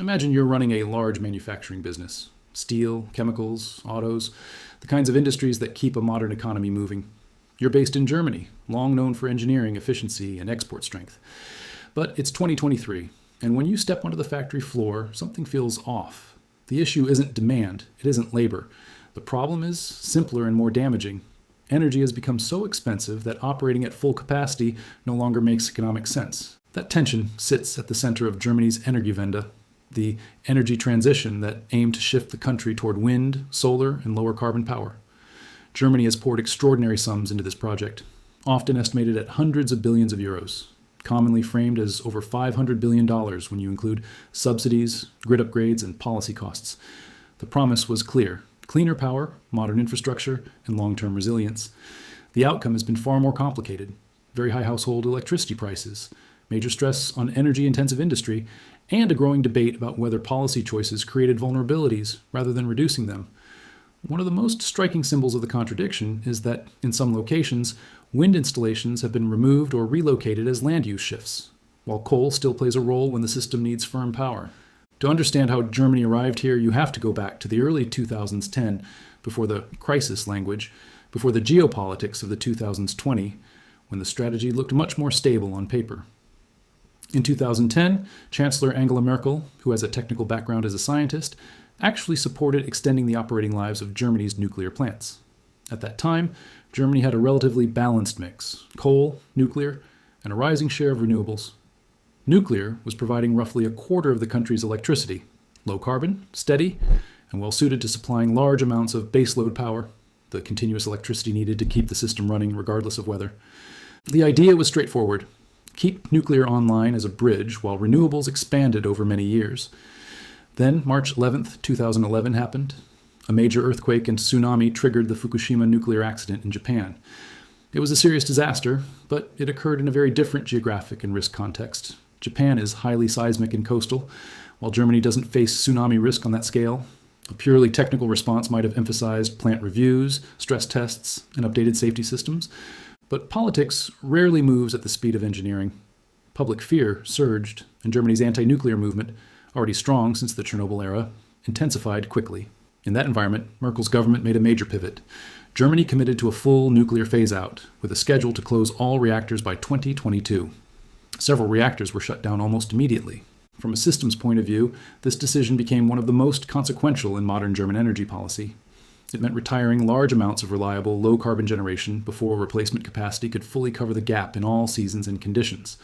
Imagine you're running a large manufacturing business. Steel, chemicals, autos, the kinds of industries that keep a modern economy moving. You're based in Germany, long known for engineering efficiency and export strength. But it's 2023, and when you step onto the factory floor, something feels off. The issue isn't demand, it isn't labor. The problem is simpler and more damaging. Energy has become so expensive that operating at full capacity no longer makes economic sense. That tension sits at the center of Germany's Energiewende, the energy transition that aimed to shift the country toward wind, solar, and lower carbon power. Germany has poured extraordinary sums into this project, often estimated at hundreds of billions of euros, commonly framed as over $500 billion when you include subsidies, grid upgrades, and policy costs. The promise was clear: cleaner power, modern infrastructure, and long-term resilience. The outcome has been far more complicated. Very high household electricity prices, major stress on energy-intensive industry, and a growing debate about whether policy choices created vulnerabilities rather than reducing them. One of the most striking symbols of the contradiction is that, in some locations, wind installations have been removed or relocated as land use shifts, while coal still plays a role when the system needs firm power. To understand how Germany arrived here, you have to go back to the early 2010, before the crisis language, before the geopolitics of the 2020, when the strategy looked much more stable on paper. In 2010, Chancellor Angela Merkel, who has a technical background as a scientist, actually supported extending the operating lives of Germany's nuclear plants. At that time, Germany had a relatively balanced mix: coal, nuclear, and a rising share of renewables. Nuclear was providing roughly a quarter of the country's electricity, low carbon, steady, and well suited to supplying large amounts of baseload power, the continuous electricity needed to keep the system running regardless of weather. The idea was straightforward: keep nuclear online as a bridge while renewables expanded over many years. Then, March 11th, 2011 happened. A major earthquake and tsunami triggered the Fukushima nuclear accident in Japan. It was a serious disaster, but it occurred in a very different geographic and risk context. Japan is highly seismic and coastal, while Germany doesn't face tsunami risk on that scale. A purely technical response might have emphasized plant reviews, stress tests, and updated safety systems. But politics rarely moves at the speed of engineering. Public fear surged, and Germany's anti-nuclear movement, already strong since the Chernobyl era, intensified quickly. In that environment, Merkel's government made a major pivot. Germany committed to a full nuclear phase-out, with a schedule to close all reactors by 2022. Several reactors were shut down almost immediately. From a systems point of view, this decision became one of the most consequential in modern German energy policy. It meant retiring large amounts of reliable, low-carbon generation before replacement capacity could fully cover the gap in all seasons and conditions.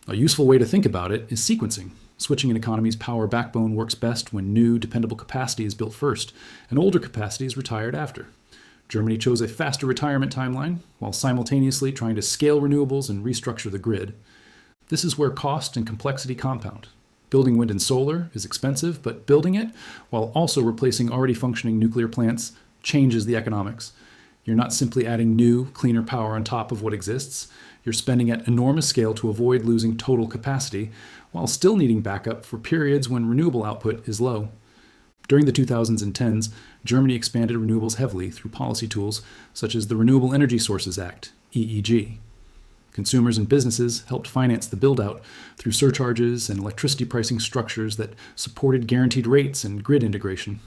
A useful way to think about it is sequencing. Switching an economy's power backbone works best when new, dependable capacity is built first, and older capacity is retired after. Germany chose a faster retirement timeline, while simultaneously trying to scale renewables and restructure the grid. This is where cost and complexity compound. Building wind and solar is expensive, but building it, while also replacing already functioning nuclear plants, changes the economics. You're not simply adding new, cleaner power on top of what exists. You're spending at enormous scale to avoid losing total capacity, while still needing backup for periods when renewable output is low. During the 2010s, Germany expanded renewables heavily through policy tools such as the Renewable Energy Sources Act, EEG. Consumers and businesses helped finance the build-out through surcharges and electricity pricing structures that supported guaranteed rates and grid integration.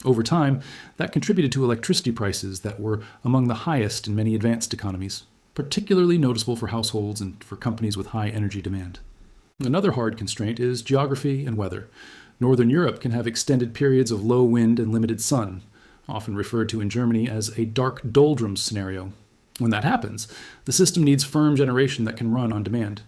Over time, that contributed to electricity prices that were among the highest in many advanced economies, particularly noticeable for households and for companies with high energy demand. Another hard constraint is geography and weather. Northern Europe can have extended periods of low wind and limited sun, often referred to in Germany as a dark doldrums scenario. When that happens, the system needs firm generation that can run on demand.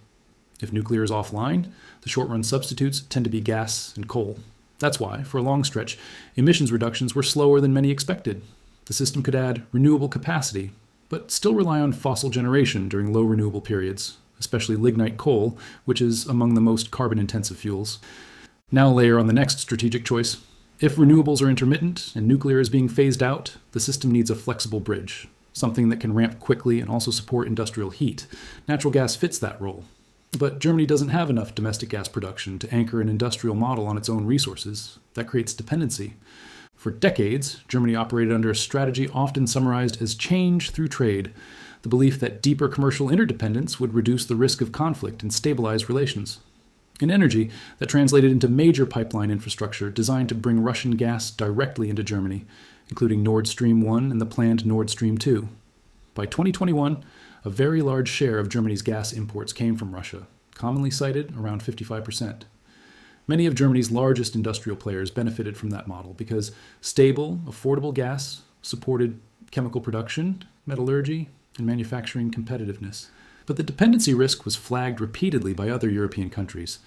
If nuclear is offline, the short-run substitutes tend to be gas and coal. That's why, for a long stretch, emissions reductions were slower than many expected. The system could add renewable capacity, but still rely on fossil generation during low renewable periods, especially lignite coal, which is among the most carbon-intensive fuels. Now layer on the next strategic choice. If renewables are intermittent and nuclear is being phased out, the system needs a flexible bridge, something that can ramp quickly and also support industrial heat. Natural gas fits that role. But Germany doesn't have enough domestic gas production to anchor an industrial model on its own resources. That creates dependency. For decades, Germany operated under a strategy often summarized as change through trade, the belief that deeper commercial interdependence would reduce the risk of conflict and stabilize relations. In energy, that translated into major pipeline infrastructure designed to bring Russian gas directly into Germany, including Nord Stream 1 and the planned Nord Stream 2. By 2021, a very large share of Germany's gas imports came from Russia, commonly cited around 55%. Many of Germany's largest industrial players benefited from that model because stable, affordable gas supported chemical production, metallurgy, and manufacturing competitiveness. But the dependency risk was flagged repeatedly by other European countries,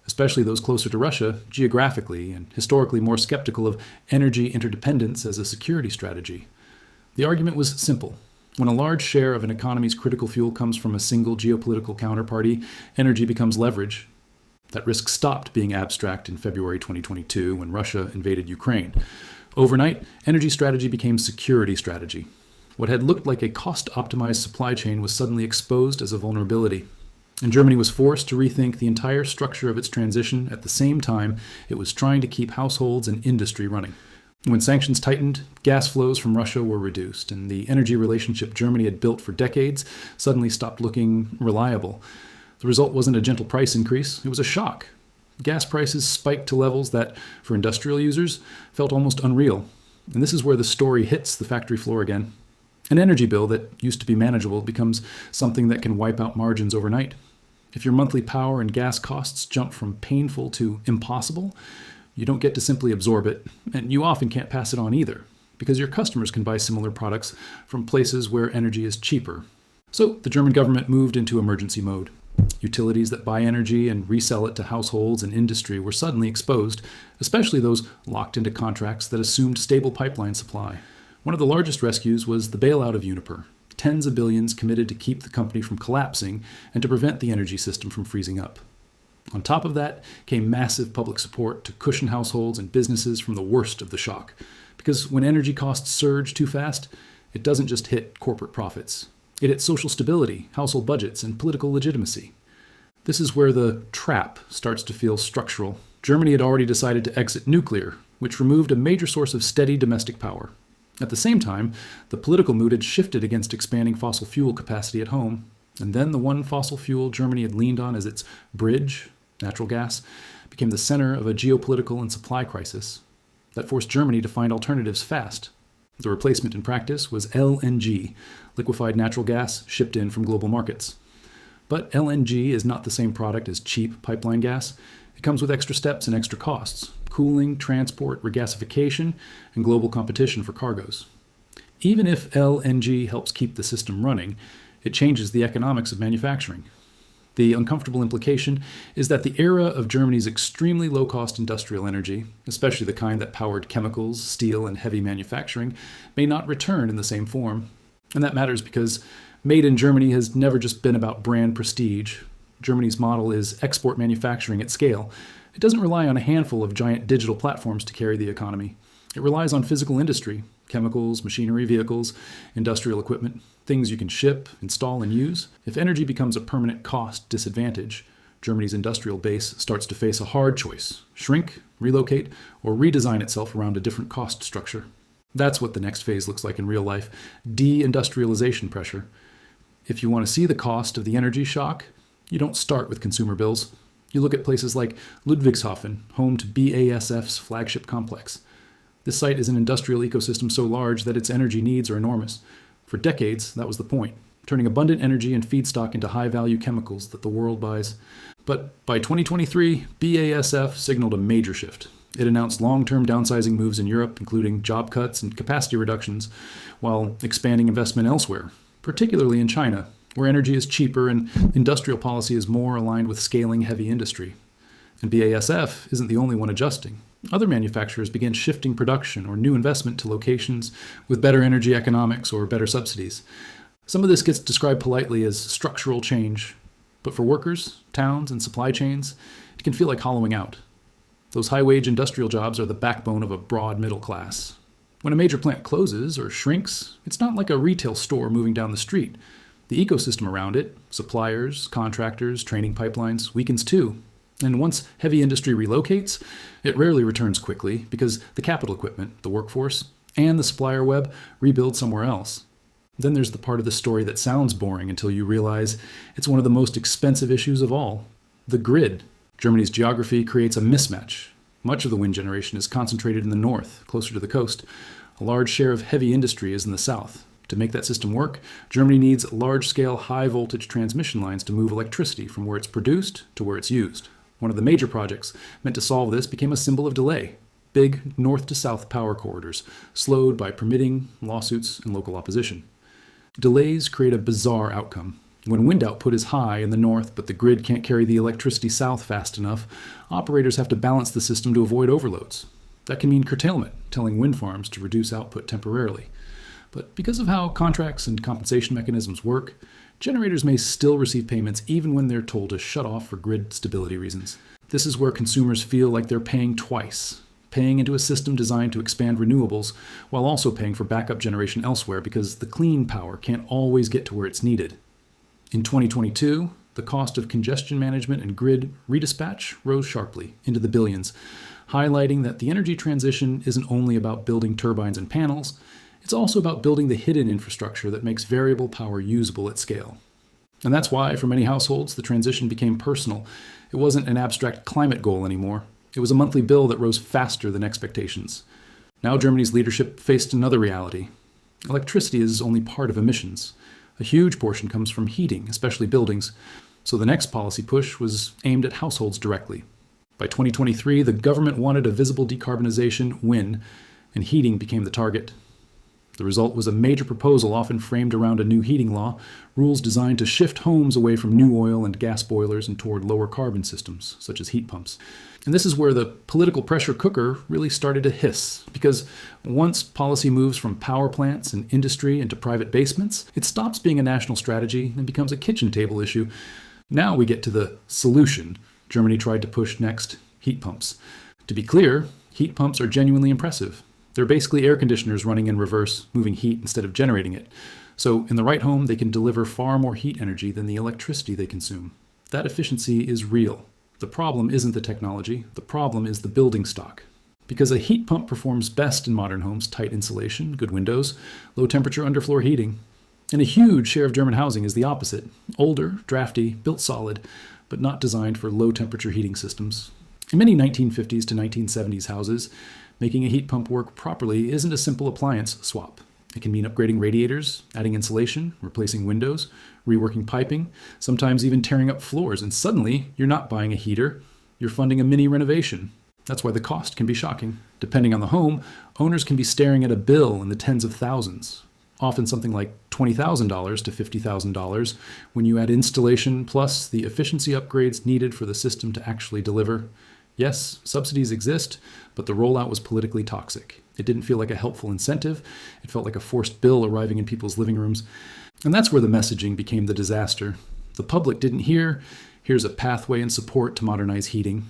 especially those closer to Russia, geographically and historically more skeptical of energy interdependence as a security strategy. The argument was simple. When a large share of an economy's critical fuel comes from a single geopolitical counterparty, energy becomes leverage. That risk stopped being abstract in February 2022 when Russia invaded Ukraine. Overnight, energy strategy became security strategy. What had looked like a cost-optimized supply chain was suddenly exposed as a vulnerability. And Germany was forced to rethink the entire structure of its transition at the same time it was trying to keep households and industry running. When sanctions tightened, gas flows from Russia were reduced, and the energy relationship Germany had built for decades suddenly stopped looking reliable. The result wasn't a gentle price increase, it was a shock. Gas prices spiked to levels that, for industrial users, felt almost unreal. And this is where the story hits the factory floor again. An energy bill that used to be manageable becomes something that can wipe out margins overnight. If your monthly power and gas costs jump from painful to impossible, you don't get to simply absorb it, and you often can't pass it on either, because your customers can buy similar products from places where energy is cheaper. So the German government moved into emergency mode. Utilities that buy energy and resell it to households and industry were suddenly exposed, especially those locked into contracts that assumed stable pipeline supply. One of the largest rescues was the bailout of Uniper. Tens of billions committed to keep the company from collapsing and to prevent the energy system from freezing up. On top of that came massive public support to cushion households and businesses from the worst of the shock. Because when energy costs surge too fast, it doesn't just hit corporate profits. It hits social stability, household budgets, and political legitimacy. This is where the trap starts to feel structural. Germany had already decided to exit nuclear, which removed a major source of steady domestic power. At the same time, the political mood had shifted against expanding fossil fuel capacity at home, and then the one fossil fuel Germany had leaned on as its bridge, natural gas, became the center of a geopolitical and supply crisis that forced Germany to find alternatives fast. The replacement in practice was LNG, liquefied natural gas shipped in from global markets. But LNG is not the same product as cheap pipeline gas. It comes with extra steps and extra costs: cooling, transport, regasification, and global competition for cargoes. Even if LNG helps keep the system running, it changes the economics of manufacturing. The uncomfortable implication is that the era of Germany's extremely low-cost industrial energy, especially the kind that powered chemicals, steel, and heavy manufacturing, may not return in the same form. And that matters because Made in Germany has never just been about brand prestige. Germany's model is export manufacturing at scale. It doesn't rely on a handful of giant digital platforms to carry the economy. It relies on physical industry, chemicals, machinery, vehicles, industrial equipment, things you can ship, install, and use. If energy becomes a permanent cost disadvantage, Germany's industrial base starts to face a hard choice: shrink, relocate, or redesign itself around a different cost structure. That's what the next phase looks like in real life: deindustrialization pressure. If you want to see the cost of the energy shock, you don't start with consumer bills. You look at places like Ludwigshafen, home to BASF's flagship complex. This site is an industrial ecosystem so large that its energy needs are enormous. For decades, that was the point: turning abundant energy and feedstock into high-value chemicals that the world buys. But by 2023, BASF signaled a major shift. It announced long-term downsizing moves in Europe, including job cuts and capacity reductions, while expanding investment elsewhere, particularly in China, where energy is cheaper and industrial policy is more aligned with scaling heavy industry. And BASF isn't the only one adjusting. Other manufacturers began shifting production or new investment to locations with better energy economics or better subsidies. Some of this gets described politely as structural change, but for workers, towns, and supply chains, it can feel like hollowing out. Those high-wage industrial jobs are the backbone of a broad middle class. When a major plant closes or shrinks, it's not like a retail store moving down the street. The ecosystem around it, suppliers, contractors, training pipelines, weakens too. And once heavy industry relocates, it rarely returns quickly because the capital equipment, the workforce, and the supplier web rebuild somewhere else. Then there's the part of the story that sounds boring until you realize it's one of the most expensive issues of all: the grid. Germany's geography creates a mismatch. Much of the wind generation is concentrated in the north, closer to the coast. A large share of heavy industry is in the south. To make that system work, Germany needs large-scale, high-voltage transmission lines to move electricity from where it's produced to where it's used. One of the major projects meant to solve this became a symbol of delay. Big north-to-south power corridors, slowed by permitting, lawsuits, and local opposition. Delays create a bizarre outcome. When wind output is high in the north, but the grid can't carry the electricity south fast enough, operators have to balance the system to avoid overloads. That can mean curtailment, telling wind farms to reduce output temporarily. But because of how contracts and compensation mechanisms work, generators may still receive payments even when they're told to shut off for grid stability reasons. This is where consumers feel like they're paying twice, paying into a system designed to expand renewables while also paying for backup generation elsewhere because the clean power can't always get to where it's needed. In 2022, the cost of congestion management and grid redispatch rose sharply into the billions, highlighting that the energy transition isn't only about building turbines and panels, it's also about building the hidden infrastructure that makes variable power usable at scale. And that's why, for many households, the transition became personal. It wasn't an abstract climate goal anymore. It was a monthly bill that rose faster than expectations. Now Germany's leadership faced another reality. Electricity is only part of emissions. A huge portion comes from heating, especially buildings, so the next policy push was aimed at households directly. By 2023, the government wanted a visible decarbonization win, and heating became the target. The result was a major proposal often framed around a new heating law, rules designed to shift homes away from new oil and gas boilers and toward lower carbon systems, such as heat pumps. And this is where the political pressure cooker really started to hiss, because once policy moves from power plants and industry into private basements, it stops being a national strategy and becomes a kitchen table issue. Now we get to the solution Germany tried to push next, heat pumps. To be clear, heat pumps are genuinely impressive. They're basically air conditioners running in reverse, moving heat instead of generating it. So in the right home, they can deliver far more heat energy than the electricity they consume. That efficiency is real. The problem isn't the technology, the problem is the building stock. Because a heat pump performs best in modern homes, tight insulation, good windows, low temperature underfloor heating. And a huge share of German housing is the opposite. Older, drafty, built solid, but not designed for low temperature heating systems. In many 1950s to 1970s houses, making a heat pump work properly isn't a simple appliance swap. It can mean upgrading radiators, adding insulation, replacing windows, reworking piping, sometimes even tearing up floors, and suddenly you're not buying a heater, you're funding a mini renovation. That's why the cost can be shocking. Depending on the home, owners can be staring at a bill in the tens of thousands, often something like $20,000 to $50,000 when you add installation plus the efficiency upgrades needed for the system to actually deliver. Yes, subsidies exist, but the rollout was politically toxic. It didn't feel like a helpful incentive. It felt like a forced bill arriving in people's living rooms. And that's where the messaging became the disaster. The public didn't hear, here's a pathway and support to modernize heating.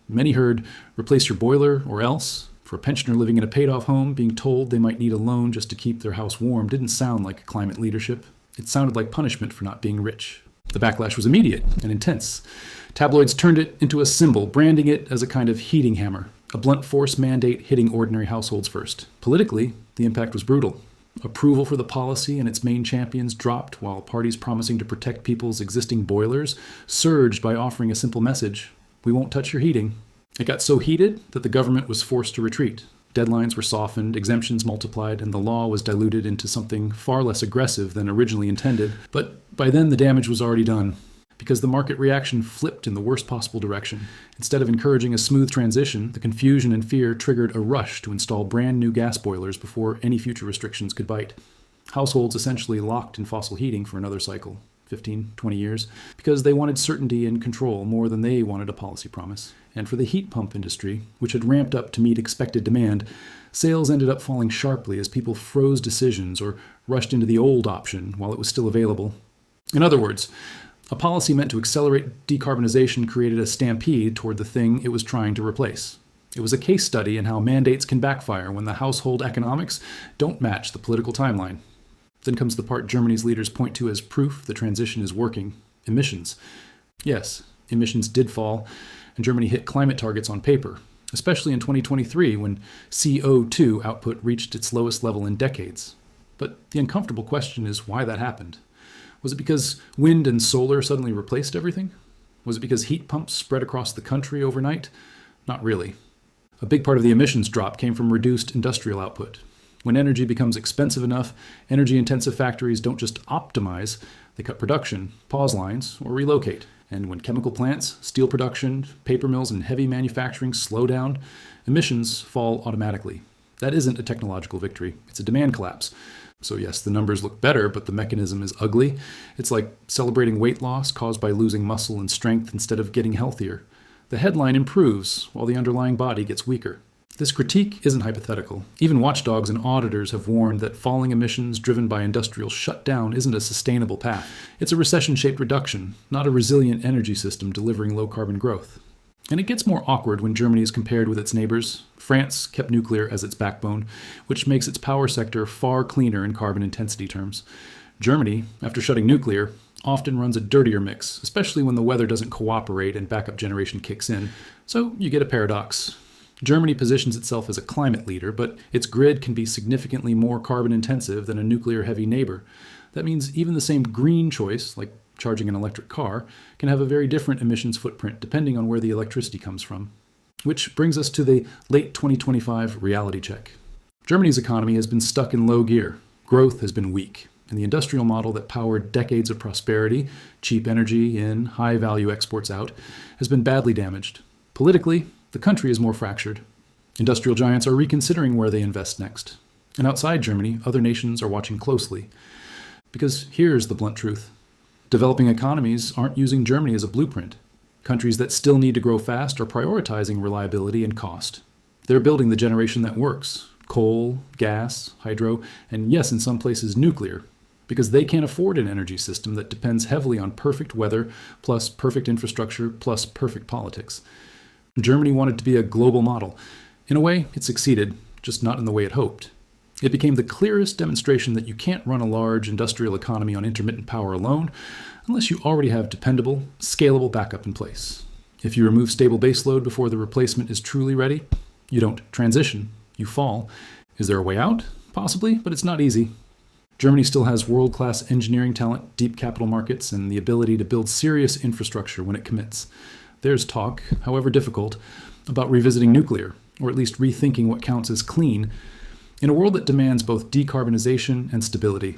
Many heard, replace your boiler or else. For a pensioner living in a paid-off home, being told they might need a loan just to keep their house warm didn't sound like climate leadership. It sounded like punishment for not being rich. The backlash was immediate and intense. Tabloids turned it into a symbol, branding it as a kind of heating hammer, a blunt force mandate hitting ordinary households first. Politically, the impact was brutal. Approval for the policy and its main champions dropped, while parties promising to protect people's existing boilers surged by offering a simple message: we won't touch your heating. It got so heated that the government was forced to retreat. Deadlines were softened, exemptions multiplied, and the law was diluted into something far less aggressive than originally intended. But by then the damage was already done, because the market reaction flipped in the worst possible direction. Instead of encouraging a smooth transition, the confusion and fear triggered a rush to install brand new gas boilers before any future restrictions could bite. Households essentially locked in fossil heating for another cycle, 15, 20 years, because they wanted certainty and control more than they wanted a policy promise. And for the heat pump industry, which had ramped up to meet expected demand, sales ended up falling sharply as people froze decisions or rushed into the old option while it was still available. In other words, a policy meant to accelerate decarbonization created a stampede toward the thing it was trying to replace. It was a case study in how mandates can backfire when the household economics don't match the political timeline. Then comes the part Germany's leaders point to as proof the transition is working: emissions. Yes, emissions did fall, and Germany hit climate targets on paper, especially in 2023 when CO2 output reached its lowest level in decades. But the uncomfortable question is why that happened. Was it because wind and solar suddenly replaced everything? Was it because heat pumps spread across the country overnight? Not really. A big part of the emissions drop came from reduced industrial output. When energy becomes expensive enough, energy-intensive factories don't just optimize, they cut production, pause lines, or relocate. And when chemical plants, steel production, paper mills, and heavy manufacturing slow down, emissions fall automatically. That isn't a technological victory. It's a demand collapse. So yes, the numbers look better, but the mechanism is ugly. It's like celebrating weight loss caused by losing muscle and strength instead of getting healthier. The headline improves while the underlying body gets weaker. This critique isn't hypothetical. Even watchdogs and auditors have warned that falling emissions driven by industrial shutdown isn't a sustainable path. It's a recession-shaped reduction, not a resilient energy system delivering low-carbon growth. And it gets more awkward when Germany is compared with its neighbors. France kept nuclear as its backbone, which makes its power sector far cleaner in carbon intensity terms. Germany, after shutting nuclear, often runs a dirtier mix, especially when the weather doesn't cooperate and backup generation kicks in. So you get a paradox. Germany positions itself as a climate leader, but its grid can be significantly more carbon intensive than a nuclear-heavy neighbor. That means even the same green choice, like charging an electric car, can have a very different emissions footprint depending on where the electricity comes from. Which brings us to the late 2025 reality check. Germany's economy has been stuck in low gear. Growth has been weak, and the industrial model that powered decades of prosperity, cheap energy in, high-value exports out, has been badly damaged. Politically, the country is more fractured. Industrial giants are reconsidering where they invest next. And outside Germany, other nations are watching closely. Because here's the blunt truth. Developing economies aren't using Germany as a blueprint. Countries that still need to grow fast are prioritizing reliability and cost. They're building the generation that works. Coal, gas, hydro, and yes, in some places, nuclear. Because they can't afford an energy system that depends heavily on perfect weather, plus perfect infrastructure, plus perfect politics. Germany wanted to be a global model. In a way, it succeeded, just not in the way it hoped. It became the clearest demonstration that you can't run a large industrial economy on intermittent power alone unless you already have dependable, scalable backup in place. If you remove stable baseload before the replacement is truly ready, you don't transition, you fall. Is there a way out? Possibly, but it's not easy. Germany still has world-class engineering talent, deep capital markets, and the ability to build serious infrastructure when it commits. There's talk, however difficult, about revisiting nuclear, or at least rethinking what counts as clean, in a world that demands both decarbonization and stability.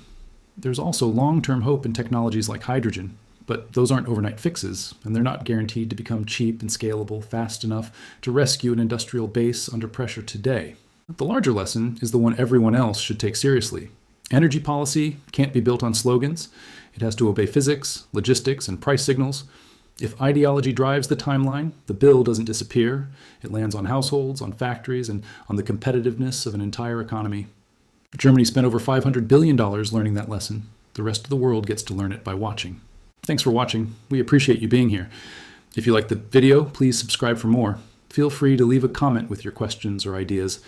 There's also long-term hope in technologies like hydrogen, but those aren't overnight fixes, and they're not guaranteed to become cheap and scalable fast enough to rescue an industrial base under pressure today. The larger lesson is the one everyone else should take seriously. Energy policy can't be built on slogans. It has to obey physics, logistics, and price signals. If ideology drives the timeline, the bill doesn't disappear. It lands on households, on factories, and on the competitiveness of an entire economy. Germany spent over $500 billion learning that lesson. The rest of the world gets to learn it by watching. Thanks for watching. We appreciate you being here. If you liked the video, please subscribe for more. Feel free to leave a comment with your questions or ideas.